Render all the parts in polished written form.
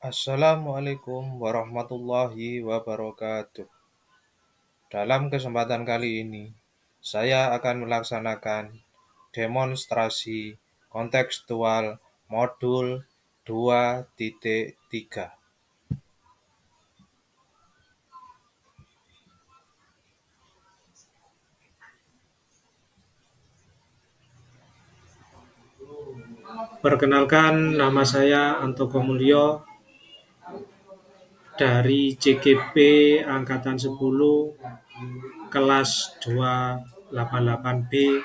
Assalamualaikum warahmatullahi wabarakatuh. Dalam kesempatan kali ini, saya akan melaksanakan demonstrasi kontekstual modul 2.3. Perkenalkan, nama saya Antoko Mulyo dari CGP Angkatan 10 kelas 288B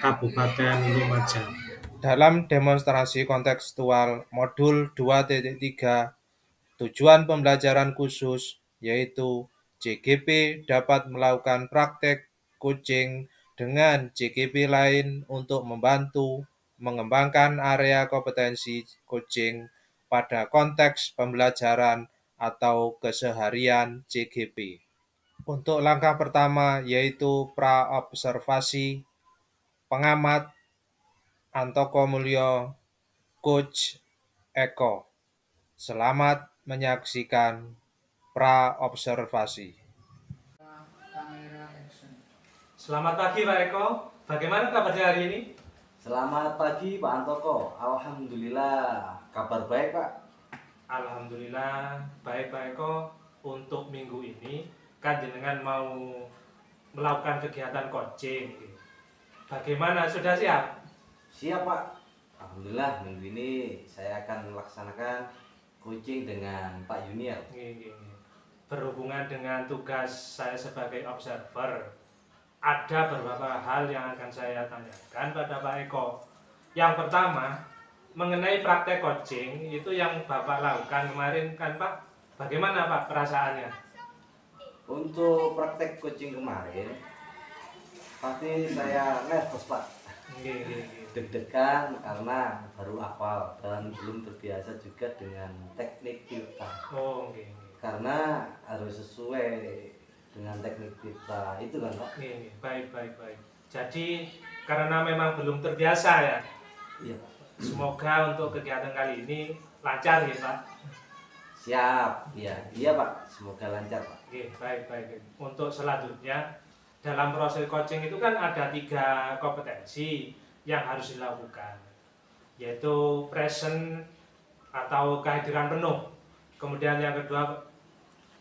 Kabupaten Lumajang. Dalam demonstrasi kontekstual modul 2.3, tujuan pembelajaran khusus yaitu CGP dapat melakukan praktek coaching dengan CGP lain untuk membantu mengembangkan area kompetensi coaching pada konteks pembelajaran atau keseharian CGP. Untuk langkah pertama yaitu pra-observasi, pengamat Antoko Mulyo, Coach Eko. Selamat menyaksikan pra-observasi. Selamat pagi Pak Eko, bagaimana kabarnya hari ini? Selamat pagi Pak Antoko. Alhamdulillah, kabar baik Pak. Alhamdulillah baik Pak Eko. Untuk minggu ini kan jenengan mau melakukan kegiatan coaching. Bagaimana, sudah siap? Siap Pak. Alhamdulillah minggu ini saya akan melaksanakan coaching dengan Pak Junior. Berhubungan dengan tugas saya sebagai observer, ada beberapa hal yang akan saya tanyakan pada Pak Eko. Yang pertama, mengenai praktek coaching itu yang Bapak lakukan kemarin kan Pak, bagaimana Pak perasaannya? Untuk praktek coaching kemarin, pasti saya nervous Pak. Deg-degan karena baru hafal dan belum terbiasa juga dengan teknik kita. Karena harus sesuai dengan teknik kita itu kan Pak. Baik. Jadi karena memang belum terbiasa ya. Iya. Semoga untuk kegiatan kali ini lancar ya Pak. Siap, iya Pak. Semoga lancar Pak. Baik. Untuk selanjutnya dalam proses coaching itu kan ada 3 kompetensi yang harus dilakukan, yaitu present atau kehadiran penuh. Kemudian yang kedua,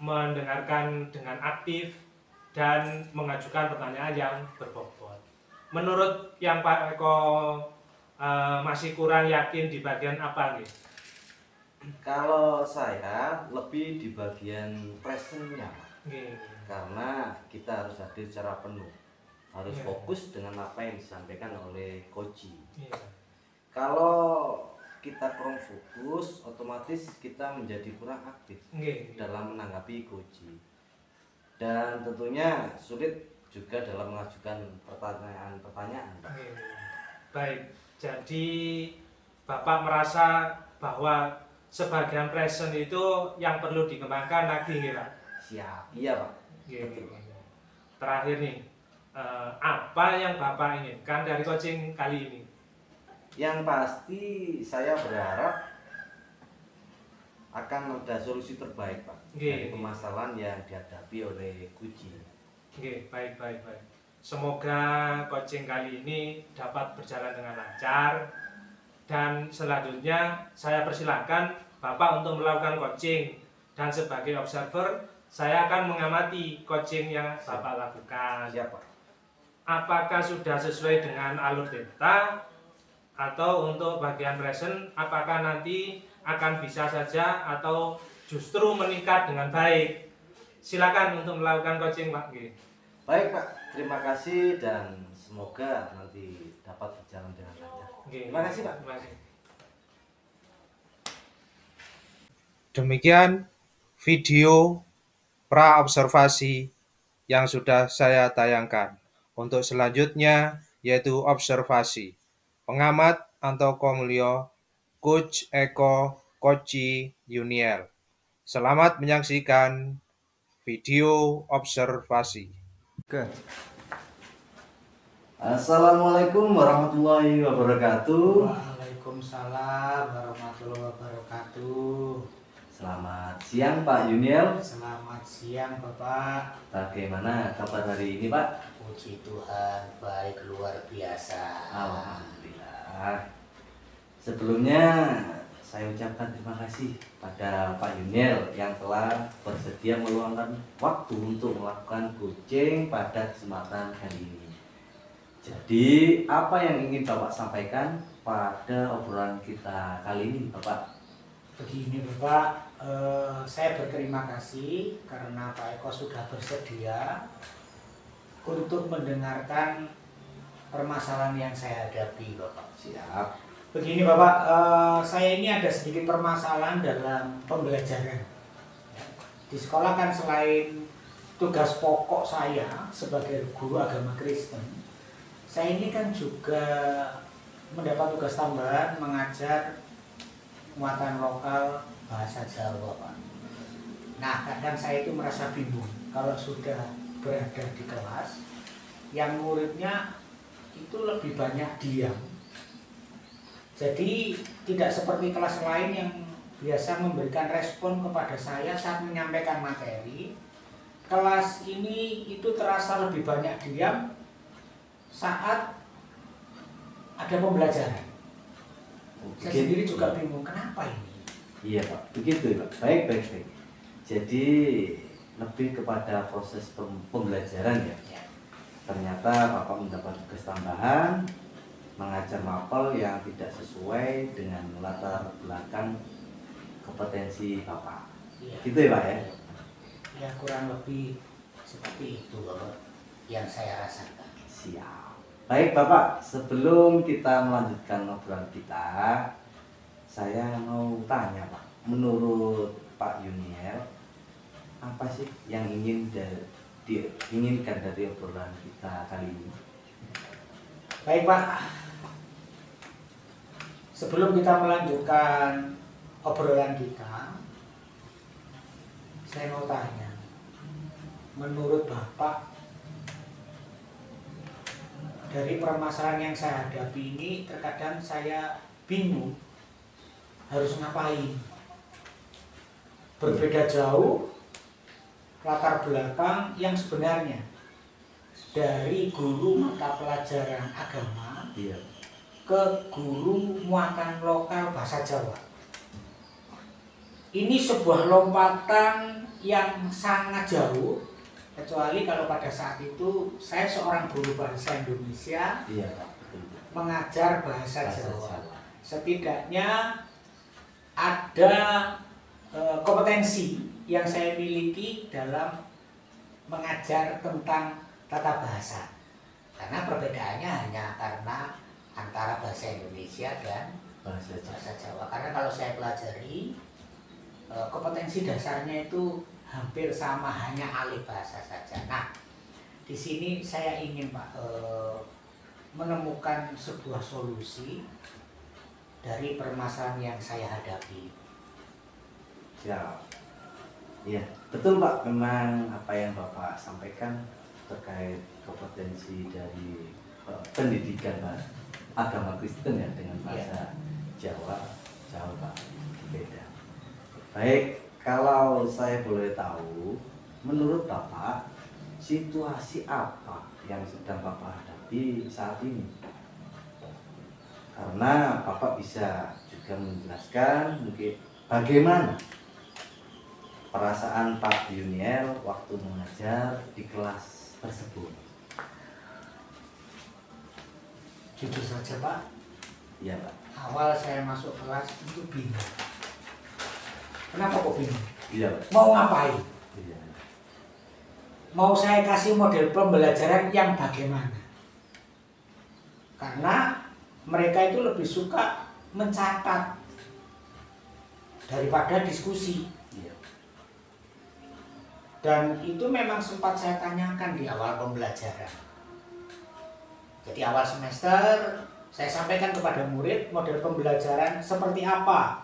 mendengarkan dengan aktif dan mengajukan pertanyaan yang berbobot. Menurut yang Pak Eko masih kurang yakin di bagian apa nih? Kalau saya lebih di bagian presentnya, karena kita harus hadir secara penuh, harus fokus dengan apa yang disampaikan oleh coach. Kalau kita kurang fokus, otomatis kita menjadi kurang aktif dalam menanggapi coach, dan tentunya sulit juga dalam mengajukan pertanyaan-pertanyaan. Baik, jadi Bapak merasa bahwa sebagian present itu yang perlu dikembangkan lagi nih Pak? Siap, iya Pak. Betul. Terakhir nih, apa yang Bapak inginkan dari coaching kali ini? Yang pasti saya berharap akan ada solusi terbaik Pak dari permasalahan yang dihadapi oleh coaching. Baik. Semoga coaching kali ini dapat berjalan dengan lancar. Dan selanjutnya saya persilahkan Bapak untuk melakukan coaching, dan sebagai observer saya akan mengamati coaching yang Bapak lakukan. Siapa? Apakah sudah sesuai dengan alur delta, atau untuk bagian present apakah nanti akan bisa saja atau justru meningkat dengan baik? Silakan untuk melakukan coaching Pak. Baik Pak, terima kasih dan semoga nanti dapat berjalan dengan lancar. Terima kasih Pak. Demikian video pra-observasi yang sudah saya tayangkan. Untuk selanjutnya yaitu observasi. Pengamat Antoko Mulyo, Coach Eko, Koci Junior. Selamat menyaksikan video observasi. Assalamualaikum warahmatullahi wabarakatuh. Waalaikumsalam warahmatullahi wabarakatuh. Selamat siang Pak Yuniel. Selamat siang Bapak. Bagaimana kabar hari ini Pak? Puji Tuhan, baik luar biasa. Alhamdulillah. Sebelumnya saya ucapkan terima kasih pada Pak Yuniel yang telah bersedia meluangkan waktu untuk melakukan coaching pada kesempatan kali ini. Jadi apa yang ingin Bapak sampaikan pada obrolan kita kali ini Bapak? Begini Bapak, saya berterima kasih karena Pak Eko sudah bersedia untuk mendengarkan permasalahan yang saya hadapi Bapak. Siap. Begini Bapak, saya ini ada sedikit permasalahan dalam pembelajaran. Di sekolah kan selain tugas pokok saya sebagai guru agama Kristen, saya ini kan juga mendapat tugas tambahan mengajar muatan lokal bahasa Jawa Pak. Nah kadang saya itu merasa bingung kalau sudah berada di kelas yang muridnya itu lebih banyak diam. Jadi tidak seperti kelas lain yang biasa memberikan respon kepada saya saat menyampaikan materi. Kelas ini itu terasa lebih banyak diam saat ada pembelajaran. Saya sendiri juga bingung kenapa ini. Iya Pak, begitu Pak. Baik. Jadi lebih kepada proses pembelajaran ya. Ternyata Bapak mendapat tugas tambahan mengajar mapel yang tidak sesuai dengan latar belakang kompetensi Bapak. Iya. Gitu ya Pak ya? Ya kurang lebih seperti itu Bapak yang saya rasakan. Siap. Baik Bapak, sebelum kita melanjutkan obrolan kita, saya mau tanya Pak, menurut Pak Yuniel, apa sih yang diinginkan dari obrolan kita kali ini? Baik Pak, sebelum kita melanjutkan obrolan kita, saya mau tanya, menurut Bapak, dari permasalahan yang saya hadapi ini terkadang saya bingung harus ngapain. Berbeda jauh latar belakang yang sebenarnya dari guru mata pelajaran agama ke guru muatan lokal bahasa Jawa. Ini sebuah lompatan yang sangat jauh. Kecuali kalau pada saat itu saya seorang guru bahasa Indonesia, mengajar bahasa Jawa. Setidaknya ada kompetensi yang saya miliki dalam mengajar tentang tata bahasa. Karena perbedaannya hanya karena antara bahasa Indonesia dan bahasa Jawa. Karena kalau saya pelajari kompetensi dasarnya itu hampir sama, hanya alih bahasa saja. Nah, di sini saya ingin Pak menemukan sebuah solusi dari permasalahan yang saya hadapi. Ya, iya betul Pak. Memang apa yang Bapak sampaikan terkait kompetensi dari pendidikan agama Kristen ya dengan bahasa Jawa Pak beda. Baik. Kalau saya boleh tahu, menurut Bapak, situasi apa yang sedang Bapak hadapi saat ini? Karena Bapak bisa juga menjelaskan mungkin bagaimana perasaan Pak Yuniel waktu mengajar di kelas tersebut. Jujur saja Pak, Iya Pak. awal saya masuk kelas itu bingung. Kenapa kok bingung? Iya Pak. Mau ngapain? Iya. Mau saya kasih model pembelajaran yang bagaimana? Karena mereka itu lebih suka mencatat daripada diskusi. Iya. Dan itu memang sempat saya tanyakan di awal pembelajaran. Jadi awal semester saya sampaikan kepada murid model pembelajaran seperti apa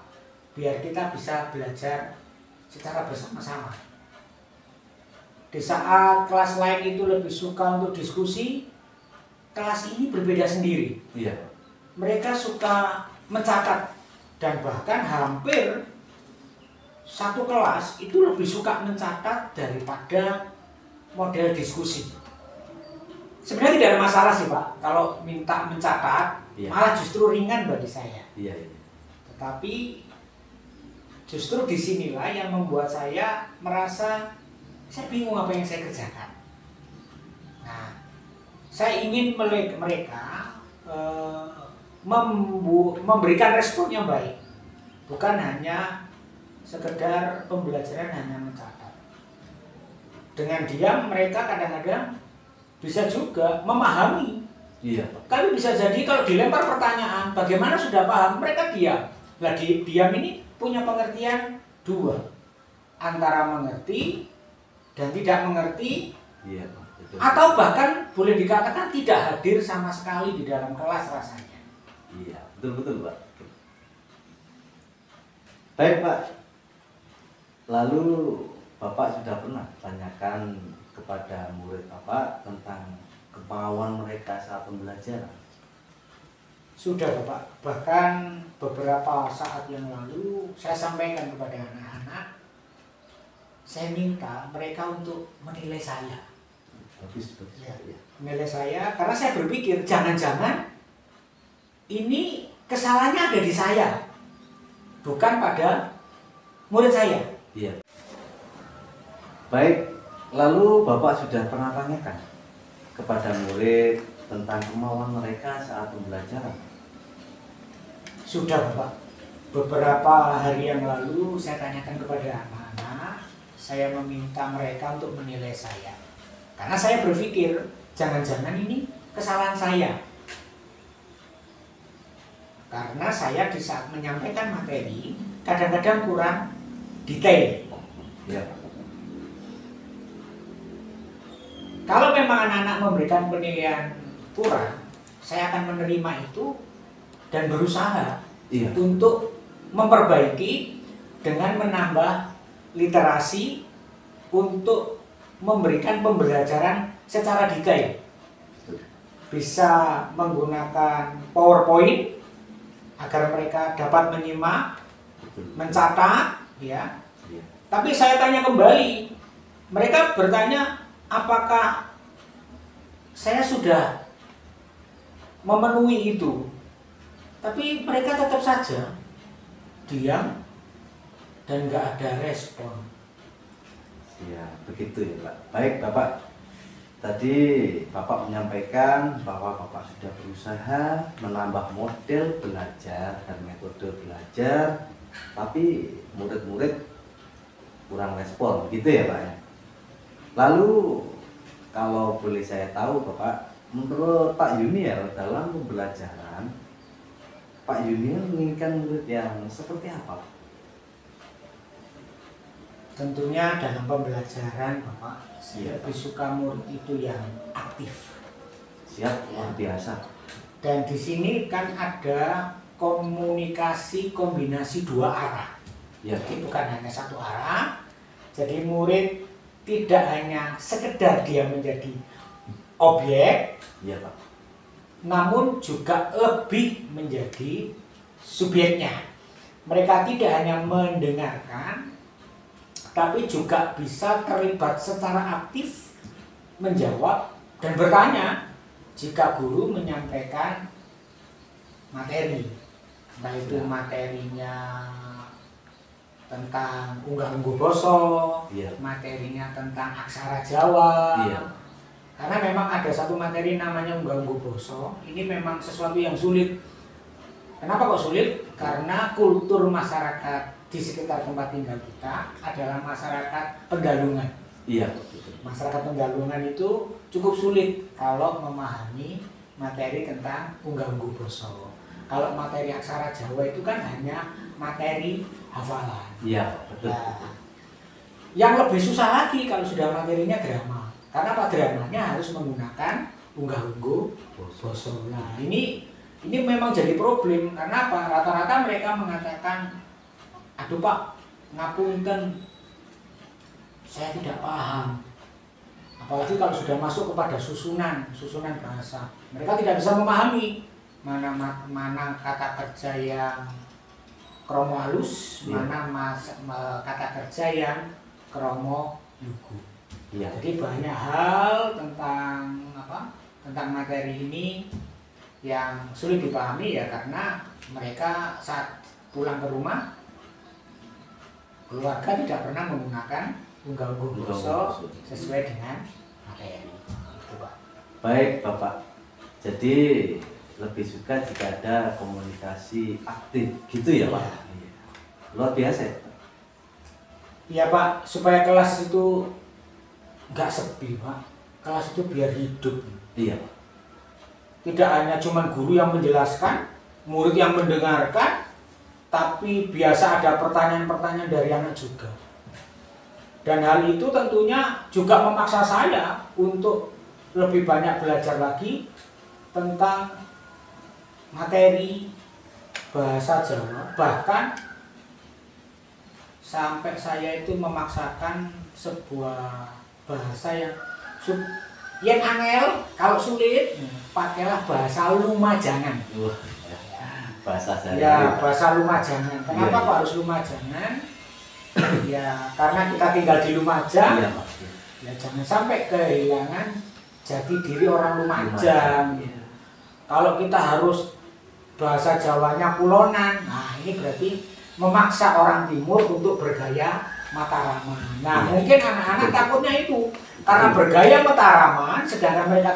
biar kita bisa belajar secara bersama-sama. Di saat kelas lain itu lebih suka untuk diskusi, kelas ini berbeda sendiri. Iya. Mereka suka mencatat dan bahkan hampir satu kelas itu lebih suka mencatat daripada model diskusi. Sebenarnya tidak ada masalah sih Pak, kalau minta mencatat, malah justru ringan bagi saya. Tetapi justru disinilah yang membuat saya merasa saya bingung apa yang saya kerjakan. Nah, saya ingin mereka memberikan respon yang baik, bukan hanya sekedar pembelajaran hanya mencatat. Dengan diam mereka kadang-kadang bisa juga memahami. Tapi bisa jadi kalau dilempar pertanyaan, bagaimana sudah paham, mereka diam. Nah, diam ini punya pengertian dua, antara mengerti dan tidak mengerti, atau bahkan boleh dikatakan tidak hadir sama sekali di dalam kelas rasanya. Betul Pak. Baik Pak, lalu Bapak sudah pernah tanyakan kepada murid Bapak tentang kemauan mereka saat pembelajaran? Sudah Bapak, bahkan beberapa saat yang lalu saya sampaikan kepada anak-anak, saya minta mereka untuk menilai saya. Bagus. Menilai saya, karena saya berpikir jangan-jangan ini kesalahannya ada di saya, bukan pada murid saya. Baik, lalu Bapak sudah pernah tanyakan kepada murid tentang kemauan mereka saat pembelajaran? Sudah Bapak, beberapa hari yang lalu saya tanyakan kepada anak-anak, saya meminta mereka untuk menilai saya. Karena saya berpikir, jangan-jangan ini kesalahan saya. Karena saya di saat menyampaikan materi, kadang-kadang kurang detail. Kalau memang anak-anak memberikan penilaian kurang, saya akan menerima itu dan berusaha untuk memperbaiki dengan menambah literasi untuk memberikan pembelajaran secara detail. Bisa menggunakan PowerPoint agar mereka dapat menyimak, mencatat, ya. Tapi saya tanya kembali, mereka bertanya, apakah saya sudah memenuhi itu? Tapi mereka tetap saja diam dan nggak ada respon. Begitu ya Pak. Baik Bapak, tadi Bapak menyampaikan bahwa Bapak sudah berusaha menambah model belajar dan metode belajar, tapi murid-murid kurang respon, gitu ya Pak ya. Lalu kalau boleh saya tahu Bapak, menurut Pak Junior dalam pembelajaran, Pak Junior menginginkan murid yang seperti apa? Tentunya dalam pembelajaran Bapak, saya lebih suka murid itu yang aktif. Siap, luar biasa. Dan di sini kan ada komunikasi kombinasi dua arah. Jadi bukan hanya satu arah. Jadi murid tidak hanya sekedar dia menjadi objek, Pak, namun juga lebih menjadi subjeknya. Mereka tidak hanya mendengarkan, tapi juga bisa terlibat secara aktif, menjawab dan bertanya jika guru menyampaikan materi, entah itu materinya tentang unggah-ungguh basa, materinya tentang aksara Jawa. Karena memang ada satu materi namanya unggah-ungguh basa. Ini memang sesuatu yang sulit. Kenapa kok sulit? Karena kultur masyarakat di sekitar tempat tinggal kita adalah masyarakat Pendalungan. Masyarakat Pendalungan itu cukup sulit kalau memahami materi tentang unggah-ungguh basa. Kalau materi aksara Jawa itu kan hanya materi hafalan. Betul. Nah, yang lebih susah lagi kalau sudah materinya drama. Karena apa, dramanya harus menggunakan unggah-ungguh basa. Nah, ini memang jadi problem. Karena apa? Rata-rata mereka mengatakan, aduh Pak, ngapunten, saya tidak paham. Apalagi kalau sudah masuk kepada susunan bahasa, mereka tidak bisa memahami mana kata kerja yang kromo halus, mana kata kerja yang kromo lugu. Jadi banyak hal tentang materi ini yang sulit dipahami ya, karena mereka saat pulang ke rumah keluarga tidak pernah menggunakan unggal-unggung basa sesuai dengan materi. Itu, Pak. Baik Bapak, jadi lebih suka jika ada komunikasi aktif gitu ya Pak? Iya. Luar biasa ya? Iya Pak, supaya kelas itu nggak sepi Pak, kelas itu biar hidup. Iya Pak. Tidak hanya cuma guru yang menjelaskan, murid yang mendengarkan, tapi biasa ada pertanyaan-pertanyaan dari anak juga. Dan hal itu tentunya juga memaksa saya untuk lebih banyak belajar lagi tentang materi bahasa Jawa. Bahkan sampai saya itu memaksakan sebuah bahasa yang angel, kalau sulit pakailah bahasa Lumajangan. Bahasa saya. Ya, bahasa Lumajangan. Kenapa kok harus Lumajangan? Ya, karena kita tinggal di Lumajang. Iya, Pak. Ya, jangan sampai kehilangan jati diri orang Lumajang. Ya. Kalau kita harus bahasa Jawanya Kulonan, nah ini berarti memaksa orang Timur untuk bergaya Mataraman. Nah, mungkin anak-anak takutnya itu. Karena bergaya Mataraman, sedangkan mereka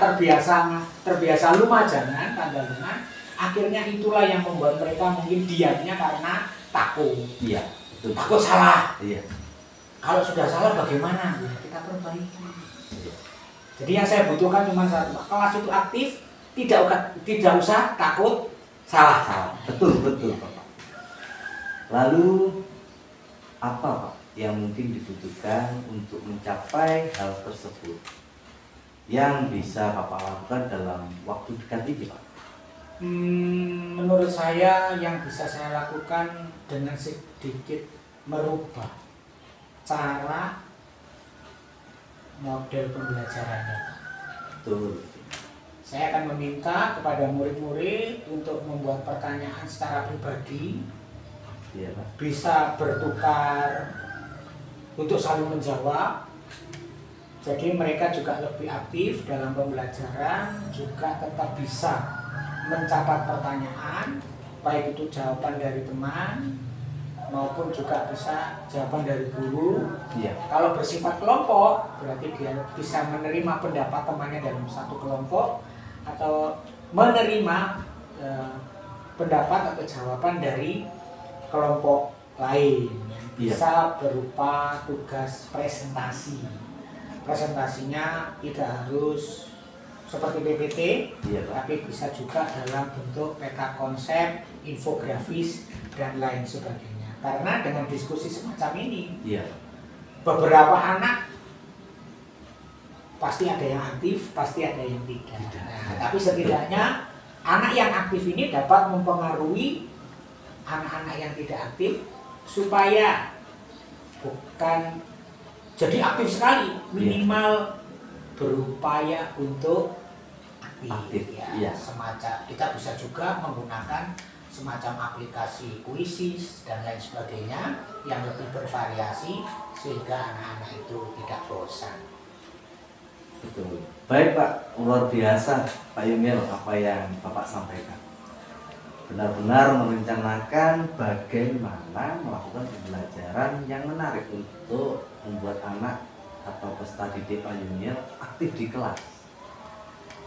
terbiasa Lumajangan, Pandalungan, akhirnya itulah yang membuat mereka mungkin diamnya karena takut. Iya, betul. Takut salah. Iya. Kalau sudah salah bagaimana? Ya, kita perbaiki. Iya. Jadi yang saya butuhkan cuma satu, kelas itu aktif, tidak usah takut salah. Betul Bapak. Lalu apa Pak yang mungkin dibutuhkan untuk mencapai hal tersebut yang bisa Bapak lakukan dalam waktu dekat ini Pak? Menurut saya yang bisa saya lakukan dengan sedikit merubah cara model pembelajarannya. Betul. Saya akan meminta kepada murid-murid untuk membuat pertanyaan secara pribadi, ya, Pak. Bisa bertukar untuk saling menjawab. Jadi mereka juga lebih aktif dalam pembelajaran, juga tetap bisa mencatat pertanyaan, baik itu jawaban dari teman maupun juga bisa jawaban dari guru. Ya. Kalau bersifat kelompok, berarti dia bisa menerima pendapat temannya dalam satu kelompok atau menerima pendapat atau jawaban dari kelompok lain. Bisa berupa tugas presentasi. Presentasinya tidak harus seperti PPT, tapi bisa juga dalam bentuk peta konsep, infografis, dan lain sebagainya. Karena dengan diskusi semacam ini, beberapa anak pasti ada yang aktif, pasti ada yang tidak. Nah, tapi setidaknya anak yang aktif ini dapat mempengaruhi anak-anak yang tidak aktif supaya bukan jadi aktif sekali, minimal berupaya untuk aktif. Ya. Semacam kita bisa juga menggunakan semacam aplikasi kuisis dan lain sebagainya yang lebih bervariasi sehingga anak-anak itu tidak bosan. Betul. Baik Pak, luar biasa Pak Yumil apa yang Bapak sampaikan. Benar-benar merencanakan bagaimana melakukan pembelajaran yang menarik untuk membuat anak atau peserta didik Pak Yumil aktif di kelas.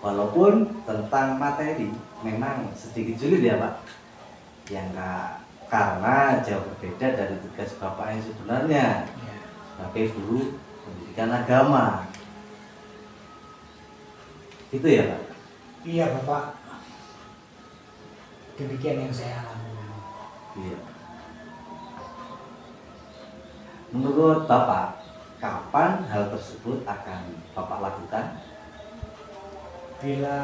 Walaupun tentang materi memang sedikit sulit ya Pak, yang karena jauh berbeda dari tugas Bapak yang sebenarnya sebagai guru pendidikan agama. Itu ya Pak? Iya Bapak. Demikian yang saya alami. Iya. Menurut Bapak, kapan hal tersebut akan Bapak lakukan? Bila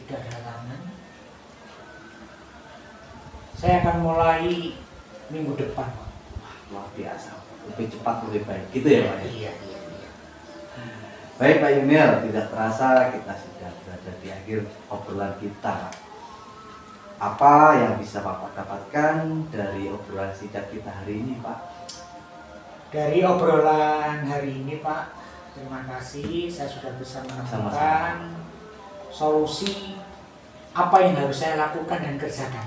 tidak ada halangan, saya akan mulai minggu depan, Pak. Luar biasa, lebih cepat lebih baik, gitu ya Pak? Iya. Baik Pak Yumil, tidak terasa kita sudah berada di akhir obrolan kita. Apa yang bisa Bapak dapatkan dari obrolan singkat kita hari ini, Pak? Dari obrolan hari ini, Pak, terima kasih. Saya sudah bisa menemukan solusi apa yang harus saya lakukan dan kerjakan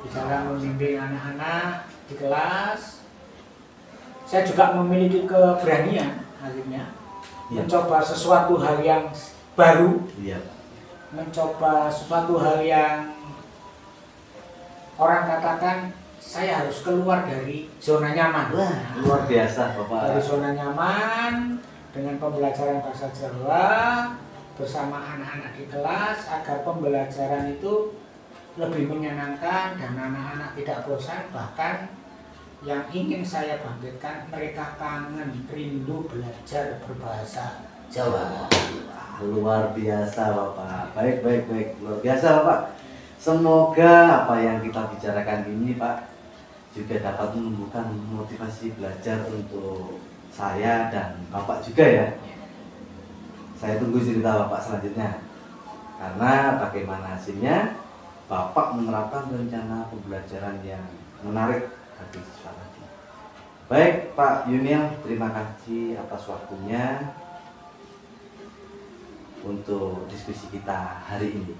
di dalam membimbing anak-anak di kelas. Saya juga memiliki keberanian akhirnya mencoba sesuatu hal yang baru, mencoba sesuatu hal yang orang katakan saya harus keluar dari zona nyaman. Wah, luar biasa Bapak. Dari zona nyaman dengan pembelajaran bahasa Jawa bersama anak-anak di kelas agar pembelajaran itu lebih menyenangkan dan anak-anak tidak bosan. Bahkan yang ingin saya bangkitkan, mereka kangen, rindu belajar berbahasa Jawa. Luar biasa Bapak. Baik. Luar biasa Bapak. Semoga apa yang kita bicarakan ini Pak juga dapat menumbuhkan motivasi belajar untuk saya dan Bapak juga ya. Saya tunggu cerita Bapak selanjutnya. Karena bagaimana hasilnya, Bapak menerapkan rencana pembelajaran yang menarik bagi siswa tadi. Baik Pak Yuniel, terima kasih atas waktunya untuk diskusi kita hari ini.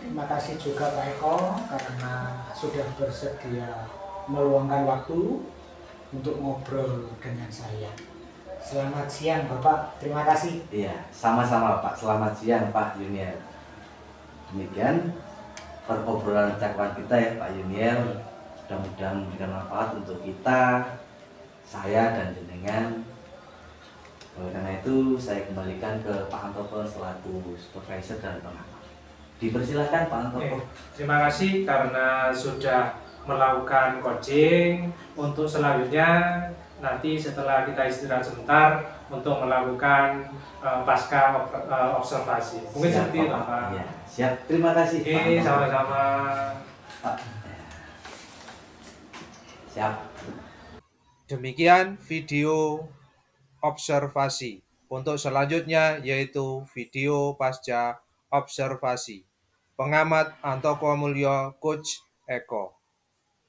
Terima kasih juga Pak Eko karena sudah bersedia meluangkan waktu untuk ngobrol dengan saya. Selamat siang Bapak, terima kasih. Iya, sama-sama Pak. Selamat siang Pak Yuniel. Demikian perobrolan cakapan kita ya Pak Yuniel. Mudah-mudahan memberikan manfaat untuk kita, saya dan jenengan. Oleh karena itu saya kembalikan ke Pak Antopo selaku supervisor dan pengamat. Dipersilakan Pak Antopo. Terima kasih karena sudah melakukan coaching. Untuk selanjutnya nanti setelah kita istirahat sebentar untuk melakukan pasca observasi. Mungkin Siap, seperti itu Pak. Ya, siap. Terima kasih. Sama-sama. Pak. Siap. Demikian video observasi. Untuk selanjutnya yaitu video pasca observasi. Pengamat Antoko Mulyo, Coach Eko.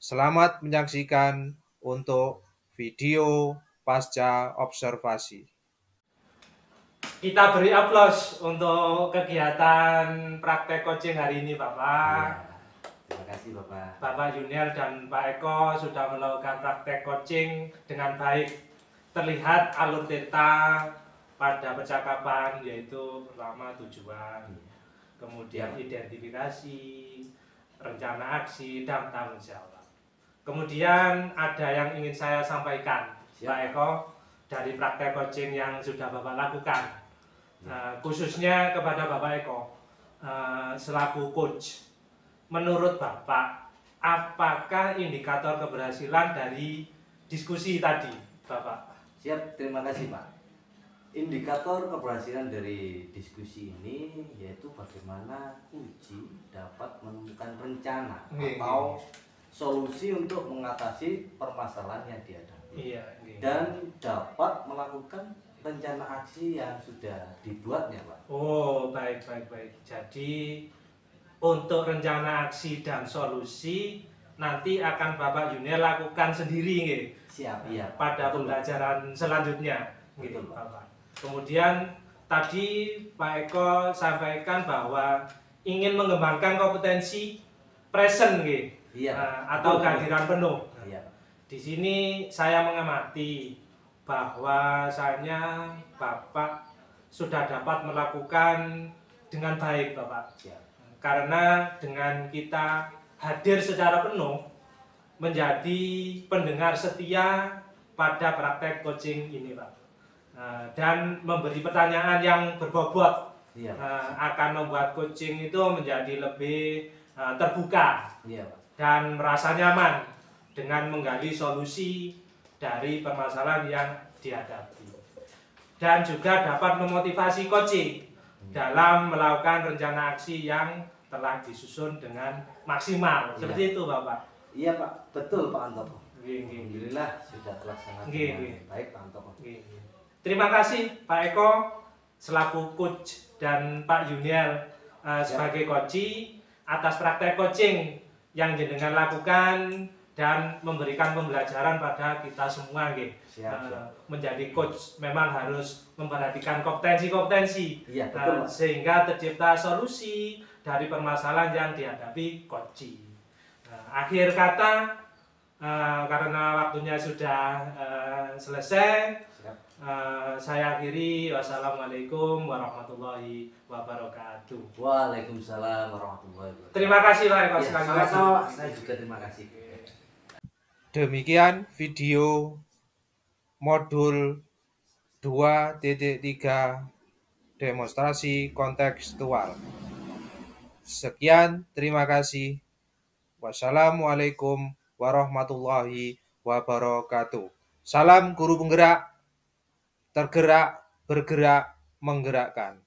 Selamat menyaksikan untuk video pasca observasi. Kita beri aplaus untuk kegiatan praktek coaching hari ini Bapak. Ya, terima kasih Bapak. Bapak Yuniel dan Pak Eko sudah melakukan praktek coaching dengan baik. Terlihat alur theta pada percakapan, yaitu pertama tujuan, kemudian identifikasi, rencana aksi, dan tanggung jawab. Kemudian ada yang ingin saya sampaikan, Pak Eko, dari praktek coaching yang sudah Bapak lakukan, khususnya kepada Bapak Eko selaku coach. Menurut Bapak, apakah indikator keberhasilan dari diskusi tadi, Bapak? Siap, terima kasih Pak. Indikator keberhasilan dari diskusi ini yaitu bagaimana uji dapat menemukan rencana atau solusi untuk mengatasi permasalahan yang dihadapi, dan dapat melakukan rencana aksi yang sudah dibuatnya Pak. Oh, baik. Jadi untuk rencana aksi dan solusi nanti akan Bapak Yuniel lakukan sendiri nggih. Siap, iya. Pada pembelajaran selanjutnya gitu Bapak. Kemudian tadi Pak Eko sampaikan bahwa ingin mengembangkan kompetensi present nggih. Iya. Atau kehadiran penuh. Iya. Di sini saya mengamati bahwasanya Bapak sudah dapat melakukan dengan baik Bapak. Siap. Karena dengan kita hadir secara penuh menjadi pendengar setia pada praktek coaching ini Pak, dan memberi pertanyaan yang berbobot, akan membuat coaching itu menjadi lebih terbuka dan merasa nyaman dengan menggali solusi dari permasalahan yang dihadapi, dan juga dapat memotivasi coaching dalam melakukan rencana aksi yang telah disusun dengan maksimal. Seperti itu Bapak. Iya Pak, betul Pak Antopo. Alhamdulillah sudah terlaksana dengan baik Pak Antopo. Terima kasih Pak Eko selaku coach dan Pak Yuniel sebagai coach. atas praktek coaching yang jenengan lakukan dan memberikan pembelajaran pada kita semua nggih. Menjadi coach memang harus memperhatikan kompetensi-kompetensi sehingga tercipta solusi dari permasalahan yang dihadapi coaching. Akhir kata, karena waktunya sudah selesai, saya akhiri. Wassalamualaikum warahmatullahi wabarakatuh. Waalaikumsalam warahmatullahi wabarakatuh. Terima kasih Pak Eko. Saya juga terima kasih. Demikian video modul 2.3 demonstrasi kontekstual. Sekian, terima kasih. Wassalamualaikum warahmatullahi wabarakatuh. Salam guru penggerak, tergerak, bergerak, menggerakkan.